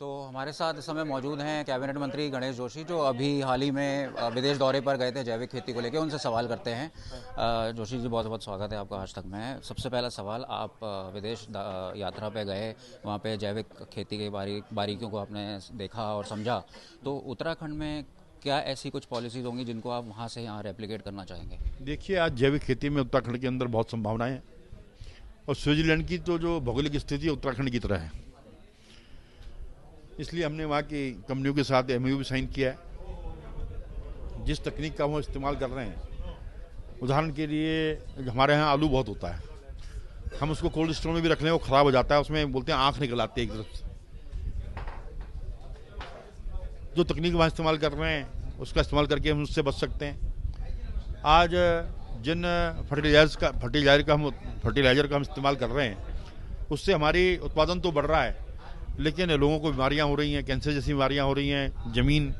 तो हमारे साथ इस समय मौजूद हैं कैबिनेट मंत्री गणेश जोशी, जो अभी हाल ही में विदेश दौरे पर गए थे जैविक खेती को लेकर। उनसे सवाल करते हैं। जोशी जी, बहुत बहुत स्वागत है आपका आज तक में। सबसे पहला सवाल, आप विदेश यात्रा पे गए, वहाँ पे जैविक खेती की बारीकियों को आपने देखा और समझा, तो उत्तराखंड में क्या ऐसी कुछ पॉलिसीज होंगी जिनको आप वहाँ से यहाँ रेप्लिकेट करना चाहेंगे? देखिए, आज जैविक खेती में उत्तराखंड के अंदर बहुत संभावनाएं हैं और स्विट्जरलैंड की तो जो भौगोलिक स्थिति है उत्तराखंड की तरह है, इसलिए हमने वहाँ की कंपनियों के साथ एमओयू भी साइन किया है। जिस तकनीक का वो इस्तेमाल कर रहे हैं, उदाहरण के लिए हमारे यहाँ आलू बहुत होता है, हम उसको कोल्ड स्टोर में भी रख लें वो ख़राब हो जाता है, उसमें बोलते हैं आँख निकल आती है एक तरफ से। जो तकनीक वहाँ इस्तेमाल कर रहे हैं उसका इस्तेमाल करके हम उससे बच सकते हैं। आज जिन फर्टिलाइजर का हम इस्तेमाल कर रहे हैं, उससे हमारी उत्पादन तो बढ़ रहा है, लेकिन लोगों को बीमारियां हो रही हैं, कैंसर जैसी बीमारियां हो रही हैं, ज़मीन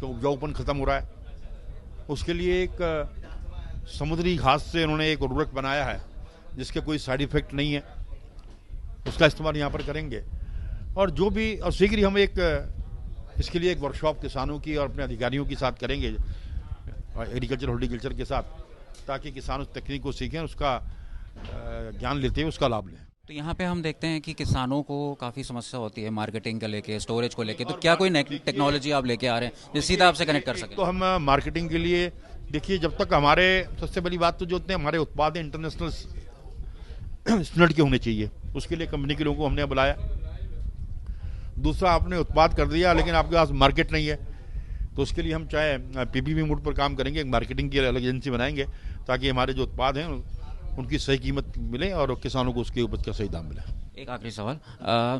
का उपजाऊपन ख़त्म हो रहा है। उसके लिए एक समुद्री घास से उन्होंने एक उर्वरक बनाया है जिसके कोई साइड इफ़ेक्ट नहीं है, उसका इस्तेमाल यहाँ पर करेंगे। और जो भी, और शीघ्र ही हम इसके लिए एक वर्कशॉप किसानों की और अपने अधिकारियों के साथ करेंगे, एग्रीकल्चर हॉर्टिकल्चर के साथ, ताकि किसान उस तकनीक को सीखें, उसका ज्ञान लेते हुए उसका लाभ लें। तो यहाँ पे हम देखते हैं कि किसानों को काफ़ी समस्या होती है मार्केटिंग को लेके, स्टोरेज को लेके, तो क्या कोई नई टेक्नोलॉजी आप लेके आ रहे हैं जिससे सीधा आपसे कनेक्ट कर सकें? तो हम मार्केटिंग के लिए, देखिए, जब तक हमारे, सबसे बड़ी बात तो जो होते हैं हमारे उत्पाद इंटरनेशनल स्टैंडर्ड के होने चाहिए, उसके लिए कंपनी के लोगों को हमने बुलाया। दूसरा, आपने उत्पाद कर दिया लेकिन आपके पास मार्केट नहीं है, तो उसके लिए हम चाहे पीपीपी मोड पर काम करेंगे, एक मार्केटिंग की अलग एजेंसी बनाएंगे, ताकि हमारे जो उत्पाद हैं उनकी सही कीमत मिले और किसानों को उसके उपज का सही दाम मिले। एक आखिरी सवाल,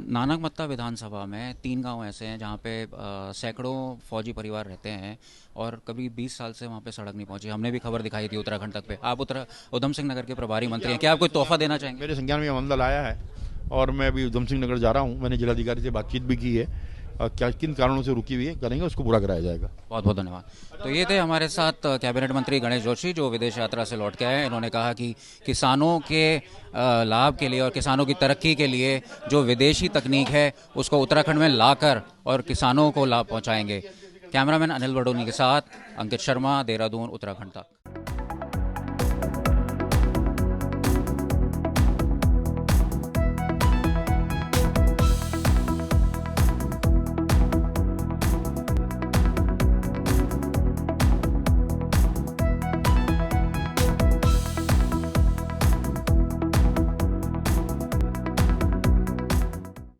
नानकमत्ता विधानसभा में 3 गांव ऐसे हैं जहां पे सैकड़ों फौजी परिवार रहते हैं और कभी 20 साल से वहां पे सड़क नहीं पहुंची। हमने भी खबर दिखाई थी उत्तराखंड तक पे। आप उधम सिंह नगर के प्रभारी मंत्री हैं, क्या आप कोई तोहफा देना चाहेंगे? मेरे संज्ञान में यह मामला आया है और मैं अभी उधम सिंह नगर जा रहा हूँ। मैंने जिलाधिकारी से बातचीत भी की है, क्या किन कारणों से रुकी हुई है, करेंगे, उसको पूरा कराया जाएगा। बहुत बहुत धन्यवाद। तो ये थे हमारे साथ कैबिनेट मंत्री गणेश जोशी, जो विदेश यात्रा से लौट के आए हैं। इन्होंने कहा कि किसानों के लाभ के लिए और किसानों की तरक्की के लिए जो विदेशी तकनीक है उसको उत्तराखंड में लाकर और किसानों को लाभ पहुंचाएंगे। कैमरामैन अनिल बडोनी के साथ अंकित शर्मा, देहरादून, उत्तराखंड तक।